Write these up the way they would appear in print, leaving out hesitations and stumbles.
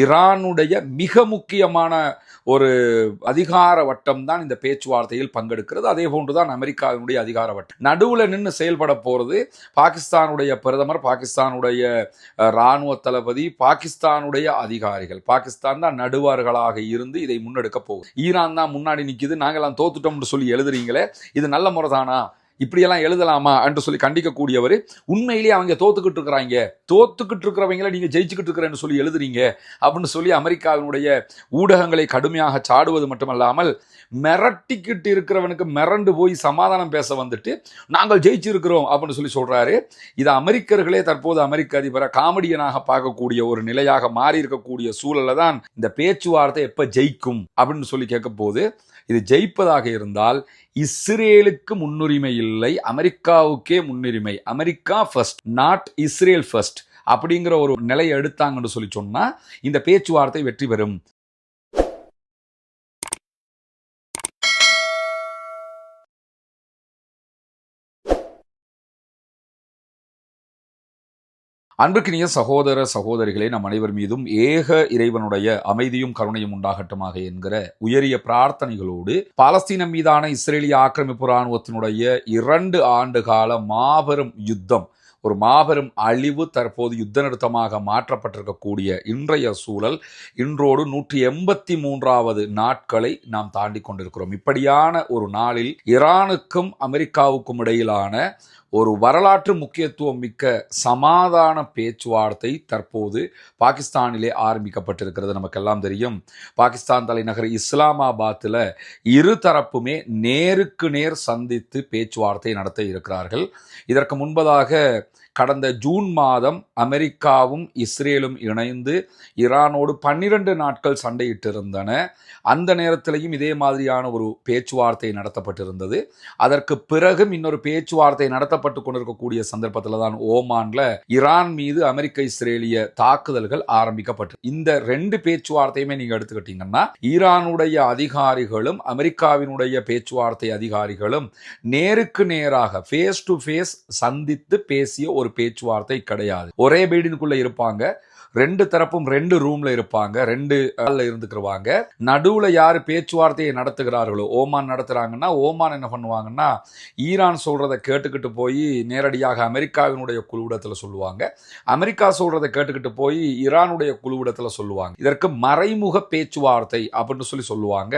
ஈரானுடைய மிக முக்கியமான ஒரு அதிகார வட்டம் தான் இந்த பேச்சுவார்த்தையில் பங்கெடுக்கிறது. அதே போன்றுதான் அமெரிக்காவினுடைய அதிகார வட்டம். நடுவில் நின்று செயல்பட போறது பாகிஸ்தானுடைய பிரதமர், பாகிஸ்தானுடைய இராணுவ தளபதி, பாகிஸ்தானுடைய அதிகாரிகள். பாகிஸ்தான் தான் நடுவர்களாக இருந்து இதை முன்னெடுக்க போகுது. ஈரான் தான் முன்னாடி நிற்குது, நாங்கெல்லாம் தோத்துட்டோம்னு சொல்லி எழுதுறீங்களே, இது நல்ல முறைதானா, இப்படியெல்லாம் எழுதலாமா என்று சொல்லி கண்டிக்கக்கூடியவர், உண்மையிலேயே அவங்க தோத்துக்கிட்டு இருக்கிறவங்களை நீங்க ஜெயிச்சுக்கிட்டு இருக்கிறேன்னு சொல்லி எழுதுறீங்க அப்படின்னு சொல்லி அமெரிக்காவினுடைய ஊடகங்களை கடுமையாக சாடுவது மட்டுமல்லாமல், மிரட்டிக்கிட்டு இருக்கிறவனுக்கு மிரண்டு போய் சமாதானம் பேச வந்துட்டு நாங்கள் ஜெயிச்சிருக்கிறோம் அப்படின்னு சொல்லி சொல்றாரு. இது அமெரிக்கர்களே தற்போது அமெரிக்க அதிபரை காமெடியனாக பார்க்கக்கூடிய ஒரு நிலையாக மாறி இருக்கக்கூடிய சூழல்ல தான் இந்த பேச்சுவார்த்தை எப்ப ஜெயிக்கும் அப்படின்னு சொல்லி கேட்க போது, இது ஜெயிப்பதாக இருந்தால் இஸ்ரேலுக்கு முன்னுரிமை இல்லை, அமெரிக்காவுக்கே முன்னுரிமை. America first, not Israel first அப்படிங்கிற ஒரு நிலையை எடுத்தாங்கன்னு சொல்லி சொன்னா இந்த பேச்சுவார்த்தை வெற்றி பெறும். அன்புக்கினிய சகோதர சகோதரிகளே, நம் அனைவர் மீதும் ஏக இறைவனுடைய அமைதியும் கருணையும் உண்டாகட்டுமாக என்கிற உயரிய பிரார்த்தனைகளோடு, பாலஸ்தீனம் மீதான இஸ்ரேலிய ஆக்கிரமிப்பு இராணுவத்தினுடைய 2 ஆண்டு கால மாபெரும் யுத்தம், ஒரு மாபெரும் அழிவு தற்போது யுத்த நிறுத்தமாக மாற்றப்பட்டிருக்கக்கூடிய இன்றைய சூழல், இன்றோடு 183வது நாட்களை நாம் தாண்டி கொண்டிருக்கிறோம். இப்படியான ஒரு நாளில் ஈரானுக்கும் அமெரிக்காவுக்கும் இடையிலான ஒரு வரலாற்று முக்கியத்துவம் மிக்க சமாதான பேச்சுவார்த்தை தற்போது பாகிஸ்தானிலே ஆரம்பிக்கப்பட்டிருக்கிறது. நமக்கெல்லாம் தெரியும், பாகிஸ்தான் தலைநகர் இஸ்லாமாபாத்தில் இருதரப்புமே நேருக்கு நேர் சந்தித்து பேச்சுவார்த்தை நடத்த இருக்கிறார்கள். இதற்கு முன்பதாக கடந்த ஜூன் மாதம் அமெரிக்காவும் இஸ்ரேலும் இணைந்து ஈரானோடு 12 நாட்கள் சண்டையிட்டிருந்தன. அந்த நேரத்திலையும் இதே மாதிரியான ஒரு பேச்சுவார்த்தை நடத்தப்பட்டிருந்தது. அதற்கு பிறகும் இன்னொரு பேச்சுவார்த்தை நடத்தப்பட்டு கொண்டிருக்கக்கூடிய சந்தர்ப்பத்தில் தான் ஓமான்ல ஈரான் மீது அமெரிக்க இஸ்ரேலிய தாக்குதல்கள் ஆரம்பிக்கப்பட்டு, இந்த 2 பேச்சுவார்த்தையுமே நீங்க எடுத்துக்கிட்டீங்கன்னா ஈரானுடைய அதிகாரிகளும் அமெரிக்காவினுடைய பேச்சுவார்த்தை அதிகாரிகளும் நேருக்கு நேராக ஃபேஸ் டு ஃபேஸ் சந்தித்து பேசிய ஒரு பேச்சுவார்த்தை கிடையாது. ஒரே பீடினுக்குள்ள இருப்பாங்க, 2 தரப்பும் 2 ரூம்ல இருப்பாங்க, 2 இருந்துக்குவாங்க. நடுவுல யாரு பேச்சுவார்த்தையை நடத்துகிறார்களோ, ஓமான் நடத்துறாங்கன்னா ஓமான் என்ன பண்ணுவாங்கன்னா, ஈரான் சொல்றதை கேட்டுக்கிட்டு போய் நேரடியாக அமெரிக்காவினுடைய குழுவிடத்துல சொல்லுவாங்க, அமெரிக்கா சொல்றதை கேட்டுக்கிட்டு போய் ஈரானுடைய குழுவிடத்துல சொல்லுவாங்க. இதற்கு மறைமுக பேச்சுவார்த்தை அப்படின்னு சொல்லி சொல்லுவாங்க.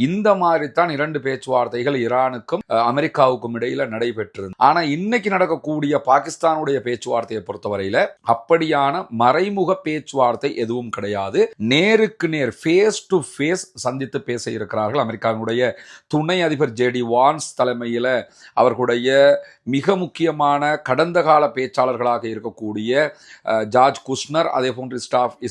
இந்த மாதிரி தான் 2 பேச்சுவார்த்தைகள் ஈரானுக்கும் அமெரிக்காவுக்கும் இடையில நடைபெற்றது. ஆனா இன்னைக்கு நடக்கக்கூடிய பாகிஸ்தானுடைய பேச்சுவார்த்தையை பொறுத்தவரையில அப்படியான மறைமுக பேச்சுவார்த்தை எதுவும் கிடையாது. நேருக்கு நேர் ஃபேஸ் டு ஃபேஸ் சந்தித்து பேச இருக்கிறார்கள். அமெரிக்காவினுடைய துணை அதிபர் ஜேடி வான்ஸ் தலைமையில் அவர்களுடைய மிக முக்கியமான கடந்த கால பேச்சாளர்களாக இருக்கக்கூடிய ஜார்ஜ் குஷ்னர், அதே போன்று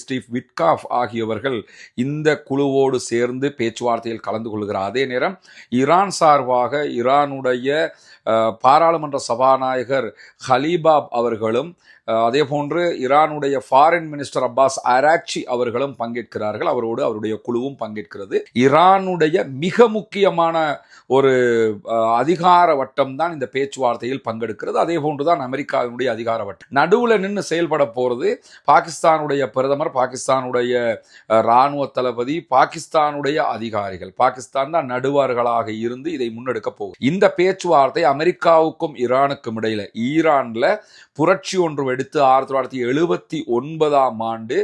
ஸ்டீவ் விட்காஃப் ஆகியவர்கள் இந்த குழுவோடு சேர்ந்து பேச்சுவார்த்தையில் கலந்து கொள்கிறார். அதே நேரம் ஈரான் சார்பாக ஈரானுடைய பாராளுமன்ற சபாநாயகர் ஹலீபாப் அவர்களும், அதே போன்று ஈரானுடைய ஃபாரின் மினிஸ்டர் அப்பாஸ் அராக்சி அவர்களும் பங்கேற்கிறார்கள். அவரோடு அவருடைய குழுவும் பங்கேற்கிறது. ஈரானுடைய மிக முக்கியமான ஒரு அதிகார வட்டம் தான் இந்த பேச்சுவார்த்தையில் பங்கெடுக்கிறது. அதே போன்றுதான் அமெரிக்காவினுடைய அதிகார வட்டம். நடுவில் நின்று செயல்பட போறது பாகிஸ்தானுடைய பிரதமர், பாகிஸ்தானுடைய இராணுவ தளபதி, பாகிஸ்தானுடைய அதிகாரிகள். பாகிஸ்தான் தான் நடுவர்களாக இருந்து இதை முன்னெடுக்க போகுது. இந்த பேச்சுவார்த்தை அமெரிக்காவுக்கும் ஈரானுக்கும் இடையில, ஈரான்ல புரட்சி ஒன்று வெடித்து 1979ஆம் ஆண்டு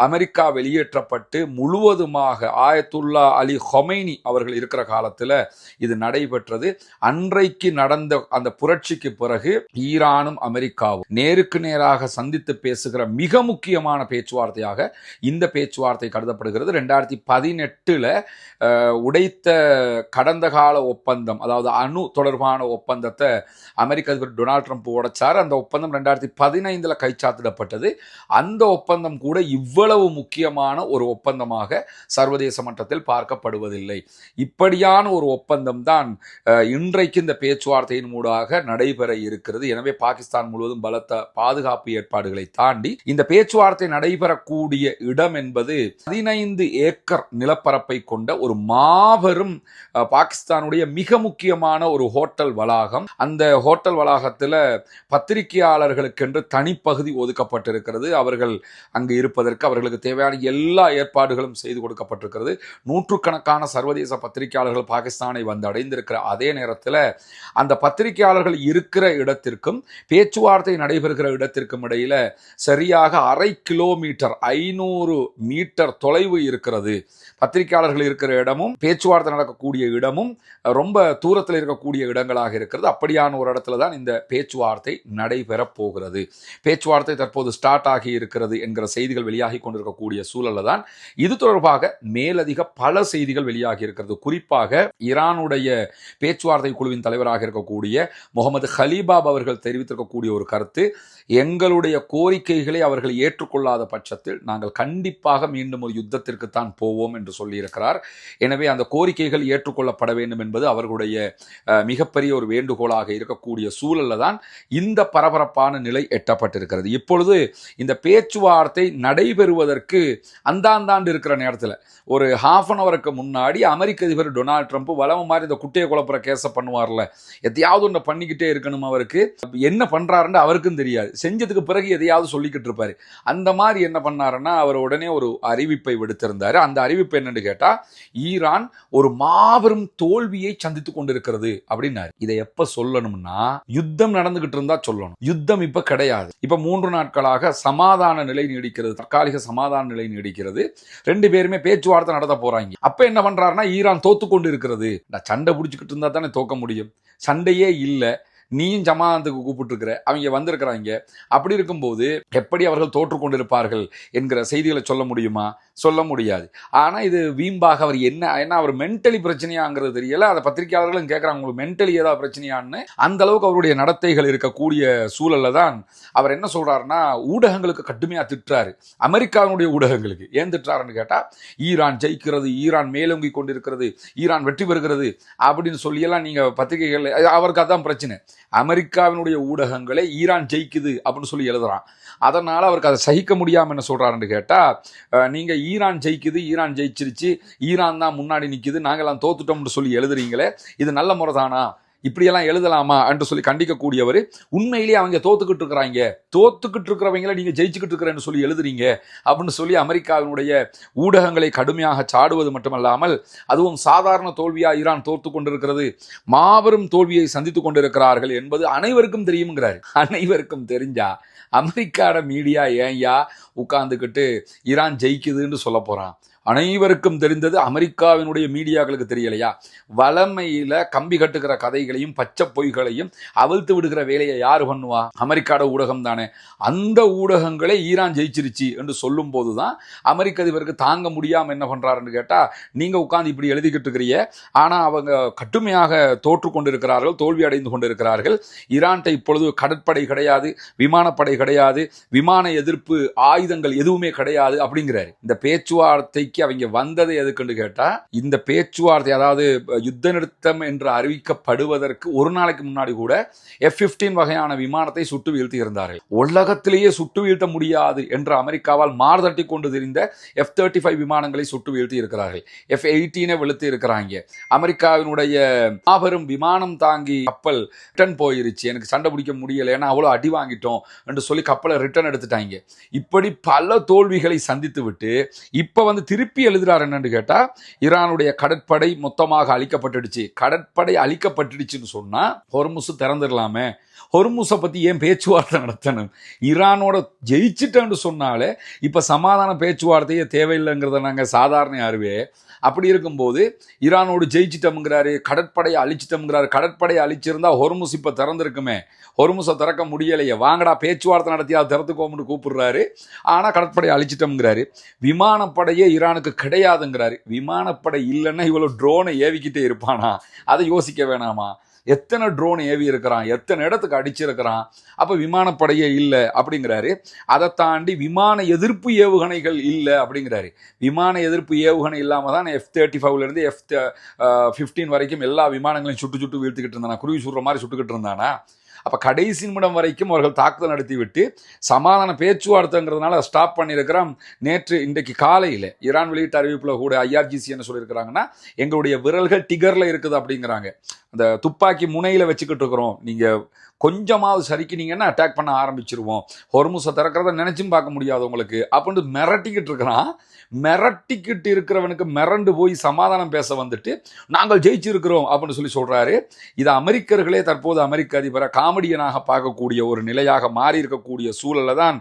அமெரிக்கா வெளியேற்றப்பட்டு முழுவதுமாக ஆயத்துல்லா அலி ஹொமைனி அவர்கள் இருக்கிற காலத்தில் இது நடைபெற்றது. அன்றைக்கு நடந்த அந்த புரட்சிக்கு பிறகு ஈரானும் அமெரிக்காவும் நேருக்கு நேராக சந்தித்து பேசுகிற மிக முக்கியமான பேச்சுவார்த்தையாக இந்த பேச்சுவார்த்தை கருதப்படுகிறது. 2018 உடைத்த கடந்த கால ஒப்பந்தம், அதாவது அணு தொடர்பான ஒப்பந்தத்தை அமெரிக்க அதிபர் டொனால்ட் ட்ரம்ப் உடைச்சார். அந்த ஒப்பந்தம் 2015 கைச்சாத்திடப்பட்டது. அந்த ஒப்பந்தம் கூட இவ்வளவு முக்கியமான ஒரு ஒப்பந்தமாக சர்வதேச மட்டத்தில் பார்க்கப்படுவதில்லை. இப்படியான ஒரு ஒப்பந்தம் தான் இன்றைக்கு இந்த பேச்சுவார்த்தையின் மூலமாக நடைபெற இருக்கிறது. எனவே பாகிஸ்தான் முழுவதும் பலத்த பாதுகாப்பு ஏற்பாடுகளை தாண்டி இந்த பேச்சுவார்த்தை நடைபெறக்கூடிய இடம் என்பது 15 ஏக்கர் நிலப்பரப்பை கொண்ட ஒரு மாபெரும் பாகிஸ்தானுடைய மிக முக்கியமான ஒரு ஹோட்டல் வளாகம். அந்த ஹோட்டல் வளாகத்தில் பத்திரிகையாளர்களுக்கென்று தனி தனிப்பகுதி ஒதுக்கப்பட்டிருக்கிறது. அவர்கள் அங்கு இருப்பதற்கு அவர்களுக்கு தேவையான எல்லா ஏற்பாடுகளும் செய்து கொடுக்கப்பட்டிருக்கிறது. நூற்றுக்கணக்கான சர்வதேச பத்திரிகையாளர்கள் பாகிஸ்தானை வந்து அடைந்திருக்கிற அதே நேரத்தில் அந்த பத்திரிகையாளர்கள் இருக்கிற இடத்திற்கும் பேச்சுவார்த்தை நடைபெறுகிற இடத்திற்கும் இடையில சரியாக 1/2 கிலோமீட்டர் 500 மீட்டர் தொலைவு இருக்கிறது. பத்திரிகையாளர்கள் இருக்கிற இடமும் பேச்சுவார்த்தை நடக்கக்கூடிய இடமும் ரொம்ப தூரத்தில் இருக்கக்கூடிய இடங்களாக இருக்கிறது. அப்படியான ஒரு இடத்துல தான் இந்த பேச்சுவார்த்தை நடைபெறப் போகிறது. பேச்சுவார்த்தை தற்போது ஸ்டார்ட் ஆகி இருக்கிறது என்கிற செய்திகள் வெளியாகி கொண்டிருக்கக்கூடிய சூழல்ல தான் இது தொடர்பாக மேலதிக பல செய்திகள் வெளியாகி இருக்கிறது. குறிப்பாக ஈரானுடைய பேச்சுவார்த்தை குழுவின் தலைவராக இருக்கக்கூடிய முகமது ஹலீபாப் அவர்கள் தெரிவித்திருக்கக்கூடிய ஒரு கருத்து, எங்களுடைய கோரிக்கைகளை அவர்கள் ஏற்றுக்கொள்ளாத பட்சத்தில் நாங்கள் கண்டிப்பாக மீண்டும் ஒரு யுத்தத்திற்குத்தான் போவோம் என்று சொல்லியிருக்கிறார். எனவே அந்த கோரிக்கைகள் ஏற்றுக்கொள்ளப்பட வேண்டும் என்பது அவர்களுடைய மிகப்பெரிய ஒரு வேண்டுகோளாக இருக்கக்கூடிய சூழல்ல தான் இந்த பரபரப்பான நிலை எட்டப்பட்டிருக்கிறது. இப்பொழுது இந்த பேச்சுவார்த்தை நடைபெறுவதற்கு அந்தாண்டாண்டு இருக்கிற நேரத்தில் ஒரு ½ அன் அவருக்கு முன்னாடி அமெரிக்க அதிபர் டொனால்ட் ட்ரம்ப் வளம மாதிரி இந்த குட்டையை குழப்புற கேஸை பண்ணுவார்ல, எதையாவது ஒன்று பண்ணிக்கிட்டே இருக்கணும். அவருக்கு என்ன பண்றாருன்னு அவருக்கும் தெரியாது. செஞ்சதுக்கு பிறகு எதையாவது சொல்லிக்கிட்டு இருப்பாரு. அந்த மாதிரி என்ன பண்ணாருன்னா அவர் உடனே ஒரு அறிவிப்பை விடுத்திருந்தாரு. அந்த அறிவிப்பு என்னன்னு கேட்டா, ஈரான் ஒரு மாபெரும் தோல்வியை சந்தித்துக் கொண்டிருக்கிறது அப்படின்னாரு. இதை எப்ப சொல்லணும்னா யுத்தம் நடந்துகிட்டு இருந்தா சொல்லணும். யுத்தம் இப்ப கிடையாது. இப்ப 3 நாட்களாக சமாதான நிலை நீடிக்கிறது, தற்காலிக சமாதான நிலை நீடிக்கிறது. 2 பேருமே பேச்சுவார்த்தை நடத்த போறாங்க. அப்ப என்ன பண்றாருன்னா ஈரான் தோத்து கொண்டு இருக்கிறது. சண்டை பிடிச்சிக்கிட்டு இருந்தா தானே தோக்க முடியும். சண்டையே இல்லை, நீயும் சமாதானத்துக்கு கூப்பிட்டுருக்கிற, அவங்க வந்திருக்கிறாங்க. அப்படி இருக்கும்போது எப்படி அவர்கள் தோற்று கொண்டிருப்பார்கள் என்கிற செய்திகளை சொல்ல முடியுமா? சொல்ல முடியாது. ஆனா இது வீம்பாக அவர் என்ன அவர் மென்டலி பிரச்சனையாங்கிறது தெரியல. அதை பத்திரிகையாளர்களும் கேட்கறாங்க, உங்களுக்கு மென்டலி ஏதாவது பிரச்சனையான்னு. அந்த அளவுக்கு அவருடைய நடத்தைகள் இருக்கக்கூடிய சூழல்ல தான் அவர் என்ன சொல்றாருன்னா, ஊடகங்களுக்கு கடுமையா திட்டுறாரு. அமெரிக்காவுடைய ஊடகங்களுக்கு ஏன் திட்டுறாருன்னு கேட்டா, ஈரான் ஜெயிக்கிறது, ஈரான் மேலோங்கி கொண்டிருக்கிறது, ஈரான் வெற்றி பெறுகிறது அப்படின்னு சொல்லியெல்லாம் நீங்க பத்திரிகைகள், அவருக்கு அதான் பிரச்சனை. அமெரிக்காவினுடைய ஊடகங்களே ஈரான் ஜெயிக்குது அப்படின்னு சொல்லி எழுதுறான். அதனால அவருக்கு அதை சகிக்க முடியாம என்ன சொல்றாருன்னு கேட்டா, நீங்க ஈரான் ஜெயிக்குது, ஈரான் ஜெயிச்சிருச்சு, ஈரான் தான் முன்னாடி நிக்குது, நாங்கெல்லாம் தோத்துட்டோம்னு சொல்லி எழுதுறீங்களே, இது நல்ல முறை தானா? இப்படியெல்லாம் எழுதலாமா என்று சொல்லி கண்டிக்கக்கூடியவர், உண்மையிலேயே அவங்க தோத்துக்கிட்டு இருக்கிறாங்க, தோத்துக்கிட்டு இருக்கிறவங்களை நீங்க ஜெயிச்சுக்கிட்டு இருக்கிறேன்னு சொல்லி எழுதுறீங்க அப்படின்னு சொல்லி அமெரிக்காவினுடைய ஊடகங்களை கடுமையாக சாடுவது மட்டுமல்லாமல், அதுவும் சாதாரண தோல்வியா ஈரான் தோத்து கொண்டிருக்கிறது, மாபெரும் தோல்வியை சந்தித்துக் கொண்டிருக்கிறார்கள் என்பது அனைவருக்கும் தெரியுங்கிறாரு. அனைவருக்கும் தெரிஞ்சா அமெரிக்காட மீடியா ஏன்யா உட்கார்ந்துக்கிட்டு ஈரான் ஜெயிக்குதுன்னு சொல்ல போறான்? அனைவருக்கும் தெரிந்தது அமெரிக்காவினுடைய மீடியாக்களுக்கு தெரியலையா? வளமையில கம்பி கட்டுகிற கதைகளையும் பச்சை பொய்களையும் அவிழ்த்து விடுகிற வேலையை யாரு பண்ணுவா? அமெரிக்காட ஊடகம் தானே. அந்த ஊடகங்களே ஈரான் ஜெயிச்சிருச்சு என்று சொல்லும் போதுதான் அமெரிக்க அதிபருக்கு தாங்க முடியாம என்ன பண்றாருன்னு கேட்டா, நீங்க உட்கார்ந்து இப்படி எழுதிக்கிட்டு இருக்கிறீங்க, ஆனா அவங்க கடுமையாக தோற்று கொண்டிருக்கிறார்கள், தோல்வி அடைந்து கொண்டிருக்கிறார்கள். ஈரான்கிட்ட இப்பொழுது கடற்படை கிடையாது, விமானப்படை கிடையாது, விமான எதிர்ப்பு ஆயுதங்கள் எதுவுமே கிடையாது அப்படிங்கிறாரு. இந்த பேச்சுவார்த்தை அவங்க வந்தது எதுக்குன்னு கேட்டா, இந்த பேச்சுவார்த்தை அதாவது யுத்த நிறுத்தம் என்று அறிவிக்கப்படுவதற்கு ஒரு நாளைக்கு முன்னாடி கூட F-15 வகையான விமானத்தை சுட்டு வீழ்த்தி இருந்தார்கள். உலகத்திலேயே சுட்டு வீழ்த்த முடியாது என்ற அமெரிக்காவால் மார்தட்டி கொண்டு தெரிந்த F-35 விமானங்களை சுட்டு வீழ்த்தி இருக்கிறார்கள். F-18 வெளுத்து இருக்கிறாங்க. அமெரிக்காவினுடைய மாபெரும் விமானம் தாங்கி கப்பல் ரிட்டர்ன் போயிருச்சு, எனக்கு சண்டை பிடிக்க முடியல, ஏன்னா அவ்வளவு அடி வாங்கிட்டோம் என்று சொல்லி கப்பலை ரிட்டர்ன் எடுத்துட்டாங்க. இப்படி பல தோல்விகளை சந்தித்து விட்டு இப்ப வந்து திருப்பி எழுதுறாரு என்னன்னு கேட்டா, ஈரானுடைய கடற்படை மொத்தமாக அழிக்கப்பட்டுடுச்சு. கடற்படை அழிக்கப்பட்டுடுச்சுன்னு சொன்னா ஹொர்முஸ் திறந்துடலாமே, ஹொர்முஸை பத்தி ஏன் பேச்சுவார்த்தை நடத்தணும்? ஈரானோட ஜெயிச்சுட்டேன்னு சொன்னாலே இப்ப சமாதான பேச்சுவார்த்தையே தேவையில்லைங்கிறத நாங்க சாதாரண அறிவே. அப்படி இருக்கும்போது ஈரானோடு ஜெயிச்சிட்டோம்ங்கிறாரு, கடற்படையை அழிச்சிட்டோம்ங்கிறாரு. கடற்படையை அழிச்சிருந்தா ஹொர்முஸ் இப்ப திறந்திருக்குமே, ஹொர்முஸை திறக்க முடியலையே, வாங்கடா பேச்சுவார்த்தை நடத்தி அதை திறத்துக்கோம்னு கூப்பிடுறாரு. ஆனா கடற்படையை அழிச்சிட்டோம்ங்கிறாரு. விமானப்படையே ஈரானுக்கு கிடையாதுங்கிறாரு. விமானப்படை இல்லைன்னா இவ்வளவு ட்ரோனை ஏவிக்கிட்டே இருப்பானா? அதை யோசிக்க வேணாமா? எத்தனை ட்ரோன் ஏவி இருக்கிறான், எத்தனை இடத்துக்கு அடிச்சிருக்கிறான். அப்ப விமானப்படையே இல்லை அப்படிங்கிறாரு. அதை தாண்டி விமான எதிர்ப்பு ஏவுகணைகள் இல்லை அப்படிங்கிறாரு. விமான எதிர்ப்பு ஏவுகணை இல்லாம தான் F-35 இருந்து F-15 வரைக்கும் எல்லா விமானங்களையும் சுட்டு சுட்டு வீழ்த்துக்கிட்டு இருந்தானா, குருவி சுடுற மாதிரி சுட்டுக்கிட்டு இருந்தானா? அப்ப கடைசி நிமிடம் வரைக்கும் அவர்கள் தாக்குதல் நடத்தி விட்டு சமாதான பேச்சுவார்த்தைங்கிறதுனால ஸ்டாப் பண்ணியிருக்கிறோம். இன்றைக்கு காலையில் ஈரான் வெளியிட்ட அறிவிப்புல கூட IRGC என்ன சொல்லியிருக்கிறாங்கன்னா, எங்களுடைய விரல்கள் டிகர்ல இருக்குது அப்படிங்கிறாங்க. அந்த துப்பாக்கி முனையில் வச்சுக்கிட்டு இருக்கிறோம், நீங்கள் கொஞ்சமாவது சரிக்கினீங்கன்னா அட்டாக் பண்ண ஆரம்பிச்சிருவோம், ஹொர்முஸை திறக்கிறத நினைச்சும் பார்க்க முடியாது உங்களுக்கு அப்படின்னு மிரட்டிக்கிட்டு இருக்கிறான். மிரட்டிக்கிட்டு இருக்கிறவனுக்கு மிரண்டு போய் சமாதானம் பேச வந்துட்டு நாங்கள் ஜெயிச்சிருக்கிறோம் அப்படின்னு சொல்லி சொல்றாரு. இது அமெரிக்கர்களே தற்போது அமெரிக்க அதிபரை காமெடியனாக பார்க்கக்கூடிய ஒரு நிலையாக மாறி இருக்கக்கூடிய சூழல்ல தான்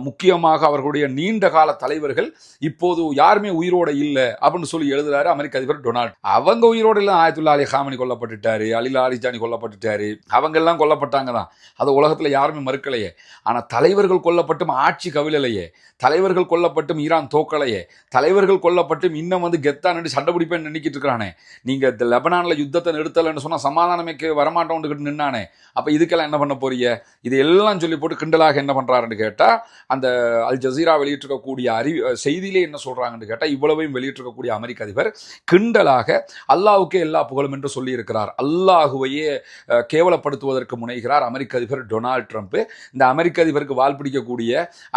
முக்கியமாக அவர்களுடைய நீண்ட கால தலைவர்கள் இப்போது யாருமே உயிரோட இல்லை அப்படின்னு சொல்லி எழுதுறாரு அமெரிக்க அதிபர் டொனால்ட். அவங்க உயிரோடு இல்லை, ஆயத்துல்லா அலி ஹாமனி கொல்லப்பட்டுட்டாரு, அலிலா அலிஜானி கொல்லப்பட்டுட்டாரு, அவங்க எல்லாம் கொல்லப்பட்டாங்க தான், அது உலகத்துல யாருமே மறுக்கலையே. ஆனா தலைவர்கள் கொல்லப்பட்டும் ஆட்சி கவிழலையே, தலைவர்கள் கொல்லப்பட்டும் ஈரான் தோக்கலையே, தலைவர்கள் கொல்லப்பட்டும் இன்னும் கெத்தா நின்று சண்டை பிடிப்பேன்னு நினைக்கிட்டு இருக்கிறானே. நீங்க லெபனான்ல யுத்தத்தை நிறுத்தலைன்னு சொன்னா சமாதானமே வரமாட்டோம் நின்னானே, அப்ப இதுக்கெல்லாம் என்ன பண்ண போறீங்க? இது எல்லாம் சொல்லி போட்டு கிண்டலாக என்ன பண்றாருன்னு கேட்டா, அந்த அல் ஜசீரா வெளியிட்டிருக்கக்கூடிய செய்தியிலே என்ன சொல்றாங்கன்னு கேட்டா, இவ்வளவையும் வெளியிட்டிருக்கக்கூடிய அமெரிக்க அதிபர் கிண்டலாக அல்லாஹ்வுக்கே எல்லா புகழும் என்று சொல்லி இருக்கிறார். அல்லாஹுவையே கேவலப்படுத்துவதற்கு முனைகிறார் அமெரிக்க அதிபர் டொனால்ட் ட்ரம்ப். இந்த அமெரிக்க அதிபருக்கு வால் பிடிக்கக்கூடிய,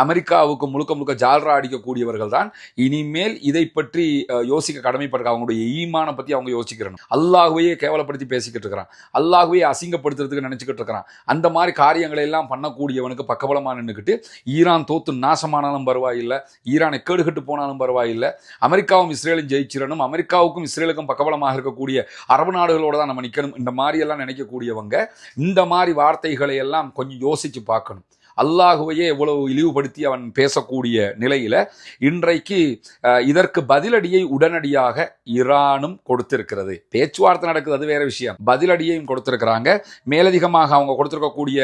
அமெரிக்காவுக்கு முழுக்க முழுக்க ஜால்ரா அடிக்கக்கூடியவர்கள் தான் இனிமேல் இதை பற்றி யோசிக்க கடமைப்பட்டிருக்க. அவங்களுடைய ஈமானை பத்தி அவங்க யோசிக்கிறேன். அல்லாஹ்வையே கேவலப்படுத்தி பேசிக்கிட்டு இருக்கிறான், அல்லாஹ்வையே அசிங்கப்படுத்துறதுக்கு நினைச்சுக்கிட்டு இருக்கிறான். அந்த மாதிரி காரியங்களை எல்லாம் பண்ணக்கூடியவனுக்கு பக்கபலமா நின்றுக்கிட்டு ஈரான் தோத்து நாசமானாலும் பரவாயில்லை, ஈரான் எக்கேடுகட்டு போனாலும் பரவாயில்லை, அமெரிக்காவும் இஸ்ரேலும் ஜெயிச்சிடணும், அமெரிக்காவுக்கும் இஸ்ரேலுக்கும் பக்கபலமாக இருக்கக்கூடிய அரபு நாடுகளோட தான் நம்ம நிற்கணும், இந்த மாதிரி எல்லாம் நினைக்கக்கூடியவங்க இந்த மாதிரி வார்த்தைகளை எல்லாம் கொஞ்சம் யோசிச்சு பார்க்கணும். அல்லாஹுவையே எவ்வளவு இழிவுபடுத்தி அவன் பேசக்கூடிய நிலையில இன்றைக்கு இதற்கு பதிலடியை உடனடியாக ஈரானும் கொடுத்திருக்கிறது. பேச்சுவார்த்தை நடக்குது, அது வேற விஷயம், பதிலடியையும் கொடுத்திருக்கிறாங்க. மேலதிகமாக அவங்க கொடுத்திருக்கக்கூடிய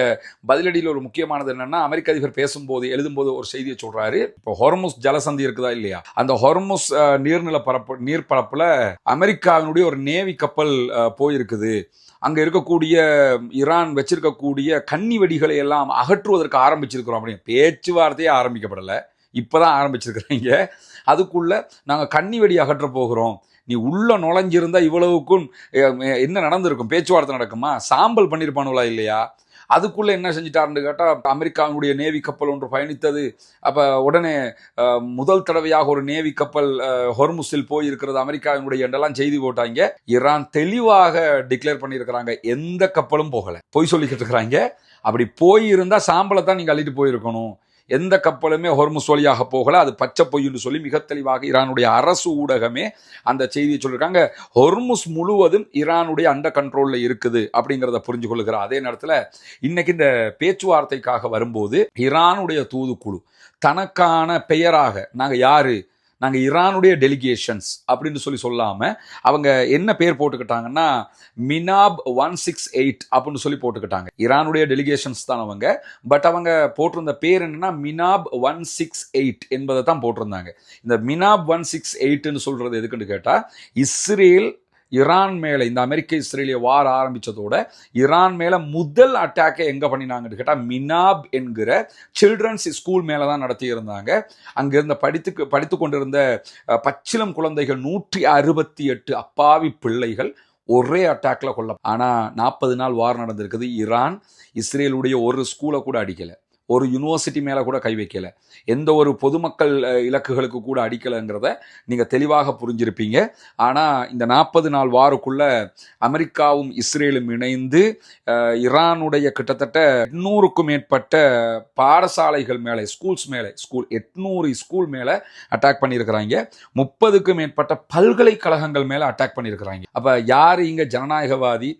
பதிலடியில் ஒரு முக்கியமானது என்னன்னா, அமெரிக்க அதிபர் பேசும்போது எழுதும்போது ஒரு செய்தியை சொல்றாரு. இப்போ ஹொர்முஸ் ஜலசந்தி இருக்குதா இல்லையா, அந்த ஹொர்முஸ் நீர்ப்பரப்புல அமெரிக்காவினுடைய ஒரு நேவி கப்பல் போயிருக்குது, அங்க இருக்கக்கூடிய ஈரான் வச்சிருக்கக்கூடிய கன்னி வெடிகளை எல்லாம் அகற்றுவதற்கு ஆரம்பிச்சிருக்கிறோம் அப்படின்னு. பேச்சுவார்த்தையே ஆரம்பிக்கப்படலை, இப்பதான் ஆரம்பிச்சிருக்கிறீங்க, அதுக்குள்ள நாங்க கன்னி வெடி அகற்ற போகிறோம், நீ உள்ள நுழைஞ்சிருந்தா இவ்வளவுக்கும் என்ன நடந்திருக்கும், பேச்சுவார்த்தை நடக்குமா, சாம்பல் பண்ணிருப்பானுங்களா இல்லையா? அதுக்குள்ள என்ன செஞ்சிட்டாருன்னு கேட்டா, அமெரிக்காவுடைய நேவி கப்பல் ஒன்று பயணித்தது, அப்ப உடனே முதல் தடவையாக ஒரு நேவி கப்பல் ஹொர்முஸில் போயிருக்கிறது அமெரிக்காவினுடைய என்றெல்லாம் செய்தி போட்டாங்க. ஈரான் தெளிவாக டிக்ளேர் பண்ணியிருக்கிறாங்க, எந்த கப்பலும் போகல, பொய் சொல்லிக்கிட்டு இருக்கிறாங்க. அப்படி போயிருந்தா சாம்பலை தான் நீங்க அள்ளிட்டு போயிருக்கணும், எந்த கப்பலுமே ஹொர்முஸ் வழியாக போகல, அது பச்சை பொய்ன்னு சொல்லி மிக தெளிவாக ஈரானுடைய அரசு ஊடகமே அந்த செய்தியை சொல்லியிருக்காங்க. ஹொர்முஸ் முழுவதும் ஈரானுடைய அண்டர் கண்ட்ரோல்ல இருக்குது அப்படிங்கிறத புரிஞ்சு கொள்ளுகிறார். அதே நேரத்தில் இன்னைக்கு இந்த பேச்சுவார்த்தைக்காக வரும்போது ஈரானுடைய தூதுக்குழு தனக்கான பெயராக நாங்கள் யாரு, நாங்கள் ஈரானுடைய டெலிகேஷன்ஸ் அப்படின்னு சொல்லாம அவங்க என்ன பேர் போட்டுக்கிட்டாங்கன்னா, மினாப் 168 அப்படின்னு சொல்லி போட்டுக்கிட்டாங்க. ஈரானுடைய டெலிகேஷன்ஸ் தான் அவங்க, பட் அவங்க போட்டிருந்த பேர் என்னன்னா மினாப் 168 என்பதை தான் போட்டிருந்தாங்க. இந்த மினாப் 168 சொல்றது எதுக்குன்னு கேட்டா, இஸ்ரேல் ஈரான் மேல இந்த அமெரிக்க இஸ்ரேலிய வார் ஆரம்பிச்சதோட ஈரான் மேல முதல் அட்டாக்கை எங்க பண்ணினாங்கன்னு கேட்டா, மினாப் என்கிற சில்ட்ரன்ஸ் ஸ்கூல் மேலதான் நடத்தி இருந்தாங்க. அங்கிருந்த படித்து கொண்டிருந்த பச்சிலம் குழந்தைகள் 168 அப்பாவி பிள்ளைகள் ஒரே அட்டாக்ல கொல்ல. ஆனா 40 நாள் வார் நடந்திருக்குது, ஈரான் இஸ்ரேலுடைய ஒரு ஸ்கூலை கூட அடிக்கல, ஒரு யூனிவர்சிட்டி மேல கூட கை வைக்கல, எந்த ஒரு பொதுமக்கள் இலக்குகளுக்கு கூட அடிக்கலைங்கிறத நீங்க தெளிவாக புரிஞ்சிருப்பீங்க. ஆனா இந்த 40 நாள் வாருக்குள்ள அமெரிக்காவும் இஸ்ரேலும் இணைந்து ஈரானுடைய கிட்டத்தட்ட 800க்கும் மேற்பட்ட பாடசாலைகள் மேலே, ஸ்கூல்ஸ் மேலே, 800 ஸ்கூல் மேல அட்டாக் பண்ணியிருக்கிறாங்க, 30க்கும் மேற்பட்ட பல்கலைக்கழகங்கள் மேல அட்டாக் பண்ணியிருக்கிறாங்க. அப்ப யாரு இங்க ஜனநாயகவாதி,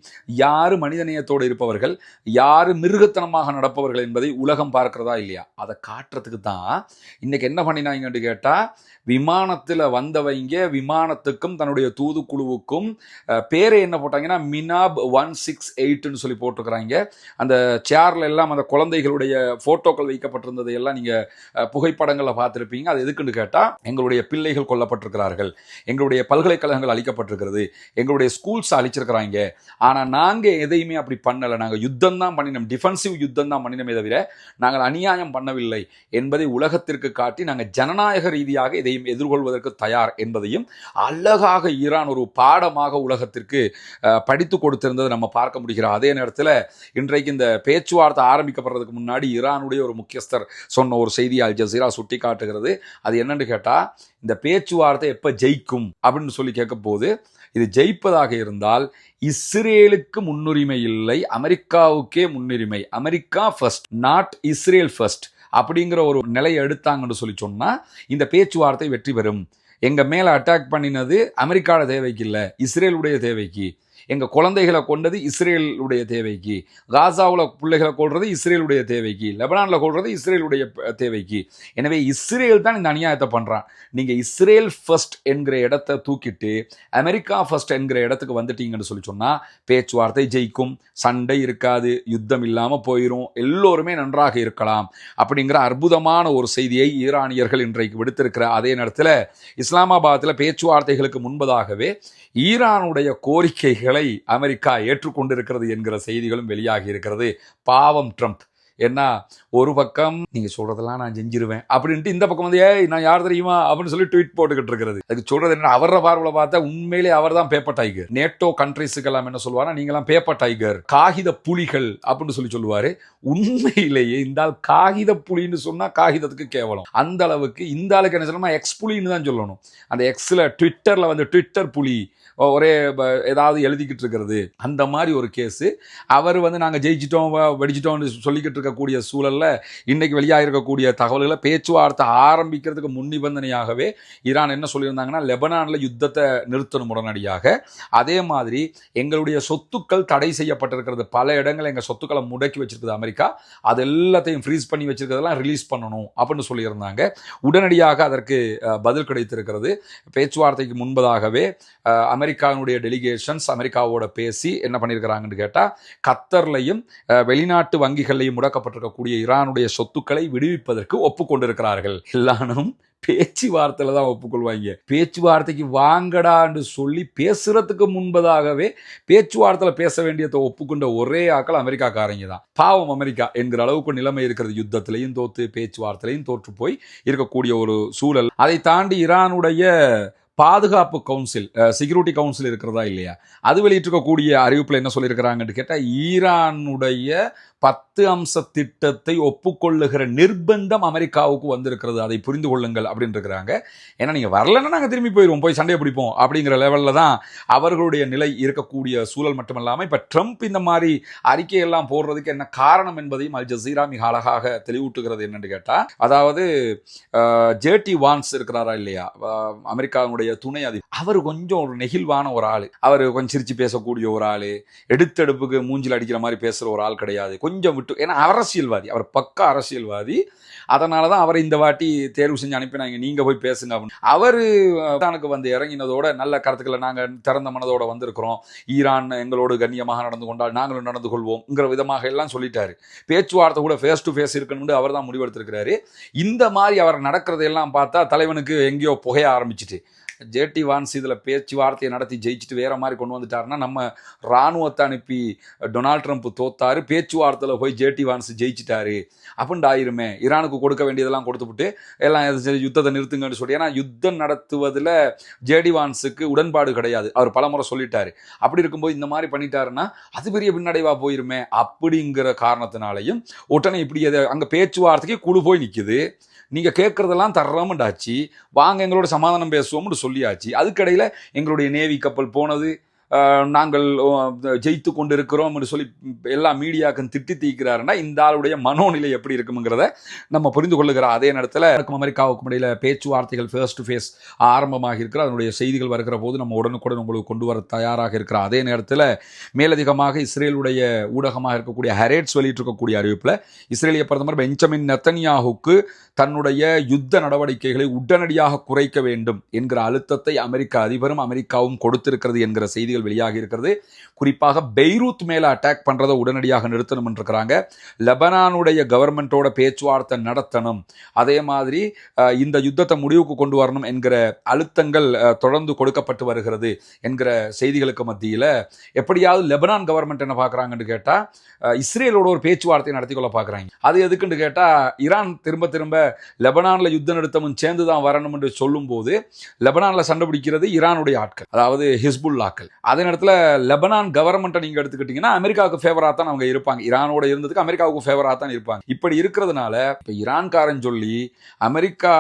யாரு மனிதநேயத்தோடு இருப்பவர்கள், யாரு மிருகத்தனமாக நடப்பவர்கள் என்பதை உலகம் பார்க்கிறதா இல்லையா, அதை காட்டுறதுக்கு தான் இன்னைக்கு என்ன பண்ணினாங்கன்னு கேட்டா, விமானத்தில் வந்தவங்க விமானத்துக்கும் தன்னுடைய தூதுக்குழுவுக்கும் பேரை என்ன போட்டாங்கன்னா மினாப் 168 சொல்லி போட்டுக்கிறாங்க. அந்த சேர்ல எல்லாம் அந்த குழந்தைகளுடைய போட்டோக்கள் வைக்கப்பட்டிருந்ததை எல்லாம் நீங்க புகைப்படங்களை பார்த்திருப்பீங்க. அது எதுக்குன்னு கேட்டா, எங்களுடைய பிள்ளைகள் கொல்லப்பட்டிருக்கிறார்கள், எங்களுடைய பல்கலைக்கழகங்கள் அழிக்கப்பட்டிருக்கிறது, எங்களுடைய ஸ்கூல்ஸ் அழிச்சிருக்கிறாங்க, ஆனா நாங்க எதையுமே அப்படி பண்ணல, நாங்க யுத்தம் தான் பண்ணினோம், டிஃபென்சிவ் யுத்தம் தான் பண்ணினோமே தவிர நாங்கள் அநியாயம் பண்ணவில்லை என்பதை உலகத்திற்கு காட்டி நாங்கள் ஜனநாயக ரீதியாக இதை எதிர்கொள்வதற்கு தயார் என்பதையும் அழகாக ஈரான் ஒரு பாடமாக உலகத்திற்கு படித்து கொடுத்திருந்ததை நம்ம பார்க்க முடிகிறோம். அதே நேரத்தில் இன்றைக்கு இந்த பேச்சுவார்த்தை ஆரம்பிக்கப்படுறதுக்கு முன்னாடி ஈரானுடைய ஒரு முக்கியஸ்தர் சொன்ன ஒரு செய்தி அல் ஜசீரா சுட்டி காட்டுகிறது. அது என்னன்னு கேட்டா, இந்த பேச்சுவார்த்தை எப்ப ஜெயிக்கும் அப்படின்னு சொல்லி கேட்க போது, இது ஜெயிப்பதாக இருந்தால் இஸ்ரேலுக்கு முன்னுரிமை இல்லை, அமெரிக்காவுக்கே முன்னுரிமை, America first not Israel first அப்படிங்கிற ஒரு நிலையை எடுத்தாங்கன்னு சொல்லி சொன்னா இந்த பேச்சுவார்த்தை வெற்றி பெறும். எங்க மேல அட்டாக் பண்ணினது அமெரிக்காவோட தேவைக்கு இல்லை, இஸ்ரேலுடைய தேவைக்கு. எங்க குழந்தைகளை கொண்டது இஸ்ரேலுடைய தேவைக்கு, காசாவில் பிள்ளைகளை கொள்றது இஸ்ரேலுடைய தேவைக்கு, லெபனான்ல கொள்றது இஸ்ரேலுடைய தேவைக்கு. எனவே இஸ்ரேல் தான் இந்த அநியாயத்தை பண்றான். நீங்க இஸ்ரேல் ஃபர்ஸ்ட் என்கிற இடத்தை தூக்கிட்டு அமெரிக்கா ஃபர்ஸ்ட் என்கிற இடத்துக்கு வந்துட்டீங்கன்னு சொல்லி சொன்னா பேச்சுவார்த்தை ஜெயிக்கும், சண்டை இருக்காது, யுத்தம் இல்லாம போயிடும், எல்லோருமே நன்றாக இருக்கலாம் அப்படிங்கிற அற்புதமான ஒரு செய்தியை ஈரானியர்கள் இன்றைக்கு விடுத்திருக்கிற அதே நேரத்தில் இஸ்லாமாபாத்தில் பேச்சுவார்த்தைகளுக்கு முன்பதாகவே ஈரானுடைய கோரிக்கைகளை அமெரிக்கா ஏற்றுக்கொண்டிருக்கிறது என்கிற செய்திகளும் வெளியாகி இருக்கிறது. பாவம் ட்ரம்ப். ஏன்னா ஒரு பக்கம் நீங்க சொல்றதெல்லாம் நான் செஞ்சிருவேன் அப்படின்ட்டு, இந்த பக்கம் வந்து நான் யார் தெரியுமா அப்படின்னு சொல்லி ட்வீட் போட்டுக்கிட்டு இருக்கிறது. அதுக்கு சொல்றது என்ன, அவர பார்வையில் பார்த்தா உண்மையிலே அவர் தான் பேப்பர் டைகர். நேட்டோ கண்ட்ரிஸுக்கு எல்லாம் என்ன சொல்லுவாரா, நீங்களாம் பேப்பர் டைகர், காகித புலிகள் அப்படின்னு சொல்லுவாரு. உண்மையிலேயே இந்த ஆள் காகித புலின்னு சொன்னா காகிதத்துக்கு கேவலம். அந்த அளவுக்கு இந்த ஆளுக்கு என்ன சொல்லணும்னா எக்ஸ் புலின்னு தான் சொல்லணும். அந்த எக்ஸ்ல ட்விட்டர்ல வந்து ட்விட்டர் புலி ஒரே ஏதாவது எழுதிக்கிட்டு இருக்கிறது, அந்த மாதிரி ஒரு கேஸு. அவர் வந்து நாங்கள் ஜெயிச்சிட்டோம் வெடிச்சிட்டோம்னு சொல்லிக்கிட்டு இருக்கக்கூடிய சூழலில் இன்னைக்கு வெளியாக இருக்கக்கூடிய தகவல்களை பேச்சுவார்த்தை ஆரம்பிக்கிறதுக்கு முன் நிபந்தனையாகவே ஈரான் என்ன சொல்லியிருந்தாங்கன்னா, லெபனானில் யுத்தத்தை நிறுத்தணும் உடனடியாக. அதே மாதிரி எங்களுடைய சொத்துக்கள் தடை செய்யப்பட்டிருக்கிறது, பல இடங்கள் எங்கள் சொத்துக்களை முடக்கி வச்சிருக்குது அமெரிக்கா, அது எல்லாத்தையும் ஃப்ரீஸ் பண்ணி வச்சிருக்கிறதெல்லாம் ரிலீஸ் பண்ணணும் அப்படின்னு சொல்லியிருந்தாங்க. உடனடியாக அதற்கு பதில் கிடைத்திருக்கிறது. பேச்சுவார்த்தைக்கு முன்பதாகவே அமெரிக்காவுடைய டெலிகேஷன்ஸ் அமெரிக்காவோட பேசி என்ன பண்ணியிருக்கிறாங்கன்னு கேட்டால், கத்தர்லையும் வெளிநாட்டு வங்கிகளையும் முடக்கப்பட்டிருக்கக்கூடிய ஈரானுடைய சொத்துக்களை விடுவிப்பதற்கு ஒப்புக்கொண்டிருக்கிறார்கள். எல்லாரும் பேச்சுவார்த்தையில தான் ஒப்புக்கொள்வாங்க. பேச்சுவார்த்தைக்கு வாங்கடான்னு சொல்லி பேசுறதுக்கு முன்பதாகவே பேச்சுவார்த்தையில பேச வேண்டியதை ஒப்புக்கொண்ட ஒரே ஆக்கள் அமெரிக்காக்காரங்க தான். பாவம் அமெரிக்கா என்கிற அளவுக்கு நிலைமை இருக்கிறது. யுத்தத்திலையும் தோத்து பேச்சுவார்த்தையிலையும் தோற்று போய் இருக்கக்கூடிய ஒரு சூழல். அதை தாண்டி ஈரானுடைய பாதுகாப்பு கவுன்சில், செக்யூரிட்டி கவுன்சில் இருக்கிறதா இல்லையா, அது வெளியிட்டிருக்கக்கூடிய அறிவிப்பில் என்ன சொல்லியிருக்கிறாங்கன்னு கேட்டால், ஈரானுடைய 10 அம்ச திட்டத்தை ஒப்புக்கொள்ளுகிற நிர்பந்தம் அமெரிக்காவுக்கு வந்திருக்கிறது, அதை புரிந்து கொள்ளுங்கள் அப்படின்னு இருக்கிறாங்க. ஏன்னா நீங்கள் வரலன்னா நாங்கள் திரும்பி போயிடுவோம், போய் சண்டையை பிடிப்போம் அப்படிங்கிற லெவலில் தான் அவர்களுடைய நிலை இருக்கக்கூடிய சூழல். மட்டுமல்லாமல் இப்போ ட்ரம்ப் இந்த மாதிரி அறிக்கையெல்லாம் போடுறதுக்கு என்ன காரணம் என்பதையும் அல் ஜசீரா மிக அழகாக தெளிவூட்டுகிறது. என்னன்னு கேட்டால், அதாவது ஜேடி வான்ஸ் இருக்கிறாரா இல்லையா, அமெரிக்காவுடைய துணை அதிபர், அவர் கொஞ்சம் ஒரு நெகிழ்வான ஒரு ஆள், அவர் கொஞ்சம் சிரிச்சு பேசக்கூடிய ஒரு ஆள், எடுத்தெடுப்புக்கு மூஞ்சில் அடிக்கிற மாதிரி பேசுகிற ஒரு ஆள் கிடையாது, கொஞ்சம் விட்டு. ஏன்னா அரசியல்வாதி, அவர் பக்கா அரசியல்வாதி. அதனால தான் அவரை இந்த வாட்டி தேர்வு செஞ்சு அனுப்பினாங்க, நீங்க போய் பேசுங்க அப்படின்னு. அவர் ஈரானுக்கு வந்து இறங்கினதோட நல்ல கருத்துக்களை நாங்கள் திறந்த மனதோட வந்திருக்கிறோம், ஈரான் எங்களோடு கண்ணியமாக நடந்து கொண்டால் நாங்களும் நடந்து கொள்வோம்ங்கிற விதமாக எல்லாம் சொல்லிட்டாரு. பேச்சுவார்த்தை கூட ஃபேஸ் டு ஃபேஸ் இருக்கணும்னு அவர் தான் முடிவெடுத்திருக்கிறாரு. இந்த மாதிரி அவர் நடக்கிறதையெல்லாம் பார்த்தா தலைவனுக்கு எங்கேயோ புகைய ஆரம்பிச்சிட்டு, ஜேடி வான்ஸ் இதில் பேச்சுவார்த்தையை நடத்தி ஜெயிச்சுட்டு வேற மாதிரி கொண்டு வந்துட்டாருன்னா, நம்ம இராணுவத்தை அனுப்பி டொனால்ட் ட்ரம்ப் தோத்தாரு, பேச்சுவார்த்தையில் போய் ஜேடி வான்ஸ் ஜெயிச்சிட்டாரு அப்படின்ட்டு ஆயிருமே, ஈரானுக்கு கொடுக்க வேண்டியதெல்லாம் கொடுத்துவிட்டு எல்லாம் யுத்தத்தை நிறுத்துங்கன்னு சொல்லி. ஏன்னா யுத்தம் நடத்துவதில் ஜேடி வான்ஸுக்கு உடன்பாடு கிடையாது, அவர் பலமுறை சொல்லிட்டாரு. அப்படி இருக்கும்போது இந்த மாதிரி பண்ணிட்டாருன்னா அது பெரிய பின்னடைவா போயிருமே அப்படிங்கிற காரணத்தினாலையும் உடனே இப்படி அங்கே பேச்சுவார்த்தைக்கு குழு போய் நிற்குது. நீங்க கேட்கறதெல்லாம் தர்றோம்டாச்சு, வாங்க எங்களோட சமாதானம் பேசுவோம்னு சொல்லியாச்சு. அதுக்கடையில் எங்களுடைய நேவி கப்பல் போனது, நாங்கள் ஜெயித்து கொண்டு இருக்கிறோம் சொல்லி எல்லா மீடியாக்கும் திட்டி தீக்கிறாருன்னா இந்த ஆளுடைய மனோநிலை எப்படி இருக்குங்கிறத நம்ம புரிந்து கொள்ளுகிற அதே நேரத்தில் அமெரிக்காவுக்கும் இடையில பேச்சுவார்த்தைகள் ஃபேஸ் டு ஃபேஸ் ஆரம்பமாக இருக்கிற அதனுடைய செய்திகள் வருகிற போது நம்ம உடனுக்குடன் உங்களுக்கு கொண்டு வர தயாராக இருக்கிற அதே நேரத்தில் மேலதிகமாக இஸ்ரேலுடைய ஊடகமாக இருக்கக்கூடிய ஹரேட்ஸ் வெளியிட்டிருக்கக்கூடிய அறிவிப்பில் இஸ்ரேலிய பிரதமர் பெஞ்சமின் நெத்தன்யாஹுக்கு தன்னுடைய யுத்த நடவடிக்கைகளை உடனடியாக குறைக்க வேண்டும் என்கிற அழுத்தத்தை அமெரிக்க அதிபரும் அமெரிக்காவும் கொடுத்திருக்கிறது என்கிற செய்திகள் வெளியாகி இருக்கிறது. குறிப்பாக பெய்ரூத் மேல அட்டாக் பண்றதை உடனடியாக நிறுத்தணும் இருக்கிறாங்க. லெபனானுடைய கவர்மெண்டோட பேச்சுவார்த்தை நடத்தணும், அதே மாதிரி இந்த யுத்தத்தை முடிவுக்கு கொண்டு வரணும் என்கிற அழுத்தங்கள் தொடர்ந்து கொடுக்கப்பட்டு வருகிறது என்கிற செய்திகளுக்கு மத்தியில் எப்படியாவது லெபனான் கவர்மெண்ட் என்ன பார்க்குறாங்கன்னு கேட்டால், இஸ்ரேலோட ஒரு பேச்சுவார்த்தை நடத்தி கொள்ள பார்க்குறாங்க. அது எதுக்குன்னு கேட்டால், ஈரான் திரும்ப திரும்ப லெபனானில் யுத்த நிறுத்தமும் சேர்ந்து தான் வரணும் என்று சொல்லும் போது லெபனானில் சண்டை பிடிக்கிறது ஈரானுடைய ஆட்கள், அதாவது ஹிஸ்புல்லாக்கள். அதே நேரத்தில் லெபனான் கவர்மெண்ட்டை நீங்கள் எடுத்துக்கிட்டிங்கன்னா அமெரிக்காவுக்கு ஃபேவராக தான் அவங்க இருப்பாங்க. ஈரானோட இருந்ததுக்கு அமெரிக்காவுக்கு ஃபேவராக தான் இருப்பாங்க. இப்படி இருக்கிறதுனால இப்போ ஈரான்காரன் சொல்லி அமெரிக்கா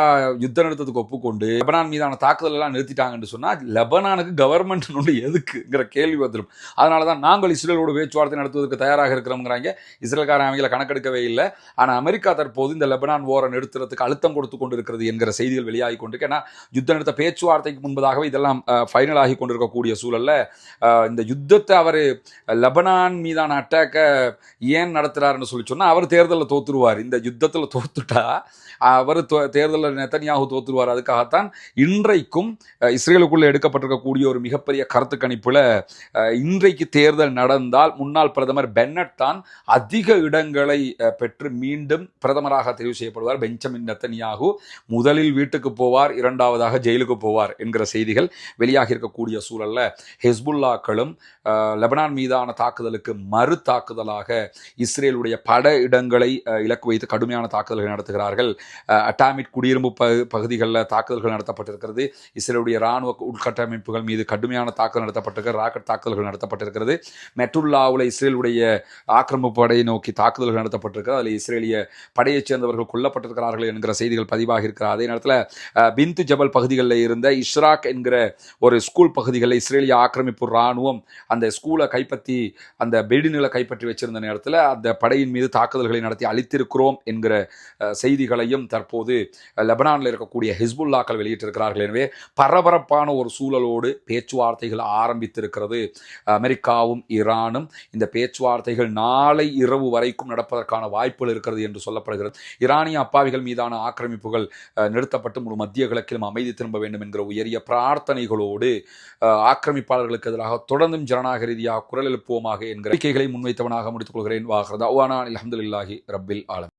யுத்த நிறுத்தத்துக்கு ஒப்புக்கொண்டு லெபனான் மீதான தாக்குதல் எல்லாம் நிறுத்திட்டாங்கன்னு சொன்னால் லெபனானுக்கு கவர்மெண்ட் எதுக்குங்கிற கேள்வி வந்துடும். அதனால தான் நாங்கள் இஸ்ரேலோடு பேச்சுவார்த்தை நடத்துவதற்கு தயாராக இருக்கிறோங்கிறாங்க. இஸ்ரேல்காரன் அவங்களை கணக்கெடுக்கவே இல்லை. ஆனால் அமெரிக்கா தற்போது இந்த லெபனான் போரை நிறுத்துறதுக்கு அழுத்தம் கொடுத்து கொண்டு இருக்கிறது என்கிற செய்திகள் வெளியாகி கொண்டிருக்கு. ஏன்னா யுத்த நிறுத்த பேச்சுவார்த்தைக்கு முன்பதாகவே இதெல்லாம் ஃபைனல் ஆகி கொண்டிருக்கக்கூடிய சூழல்ல இந்த யுத்தத்தை அவர் லெபனான் மீதான அட்டாக்கை ஏன் நடத்துறாருன்னு சொல்லி சொன்னால் அவர் தேர்தலில் தோத்துருவார். இந்த யுத்தத்தில் தோத்துட்டா அவர் தேர்தலில் நெத்தனியாகு தோத்துருவார். அதுக்காகத்தான் இன்றைக்கும் இஸ்ரேலுக்குள்ள எடுக்கப்பட்டிருக்கக்கூடிய ஒரு மிகப்பெரிய கருத்து கணிப்புல இன்றைக்கு தேர்தல் நடந்தால் முன்னாள் பிரதமர் பென்னட் தான் அதிக இடங்களை பெற்று மீண்டும் பிரதமராக தெரிவு செய்யப்படுவார். பெஞ்சமின் நெத்தனியாகு முதலில் வீட்டுக்கு போவார், இரண்டாவதாக ஜெயிலுக்கு போவார் என்கிற செய்திகள் வெளியாகி இருக்கக்கூடிய சூழல்ல ஹெஸ்புல்லாக்களும் லெபனான் மீதான தாக்குதலுக்கு மறு தாக்குதலாக இஸ்ரேலுடைய பட இடங்களை இலக்கு வைத்து கடுமையான தாக்குதல்கள் நடத்துகிறார்கள். அட்டாமிக் குடியிருப்பு பகுதிகளில் தாக்குதல்கள் நடத்தப்பட்டிருக்கிறது. இஸ்ரேலுடைய இராணுவ உள்கட்டமைப்புகள் மீது கடுமையான தாக்குதல் நடத்தப்பட்டிருக்கிறது. ராக்கெட் தாக்குதல்கள் நடத்தப்பட்டிருக்கிறது. மெட்டுல்லாவில் இஸ்ரேலுடைய ஆக்கிரமிப்பு படையை நோக்கி தாக்குதல்கள் நடத்தப்பட்டிருக்கிறது. அதில் இஸ்ரேலிய படையைச் சேர்ந்தவர்கள் கொல்லப்பட்டிருக்கிறார்கள் என்கிற செய்திகள் பதிவாகி இருக்கிற அதே நேரத்தில் பிந்து ஜபல் பகுதிகளில் இருந்த இஷ்ராக் என்கிற ஒரு ஸ்கூல் பகுதிகளில் இஸ்ரேலிய ஆக்கிரமிப்பு இராணுவம் அந்த ஸ்கூலை கைப்பற்றி அந்த பில்டிங்களை கைப்பற்றி வச்சிருந்த நேரத்தில் அந்த படையின் மீது தாக்குதல்களை நடத்தி அழித்திருக்கிறோம் என்கிற செய்திகளையும் தற்போது லெபனானில் இருக்கக்கூடிய ஹிஸ்புல்லாக்கள் வெளியிட்டிருக்கிறார்கள். எனவே பரபரப்பான ஒரு சூழலோடு பேச்சுவார்த்தைகள் ஆரம்பித்திருக்கிறது. அமெரிக்காவும் ஈரானும் இந்த பேச்சுவார்த்தைகள் நாளை இரவு வரைக்கும் நடப்பதற்கான வாய்ப்புகள் இருக்கிறது என்று சொல்லப்படுகிறது. ஈரானிய அப்பாவிகள் மீதான ஆக்கிரமிப்புகள் நிறுத்தப்பட்டு முழு மத்திய கிழக்கிலும் அமைதி திரும்ப வேண்டும் என்கிற உயரிய பிரார்த்தனைகளோடு ஆக்கிரமிப்பாளர்களுக்கு எதிராக தொடர்ந்தும் ஜனநாயக ரீதியாக குரல் எழுப்புவோமாக என்கிற அறிக்கைகளை முன்வைத்தவனாக முடித்துக் கொள்கிறேன். வாஹ்ரதா அல்ஹம்துலில்லாஹி ரப்பில் ஆலமீன்.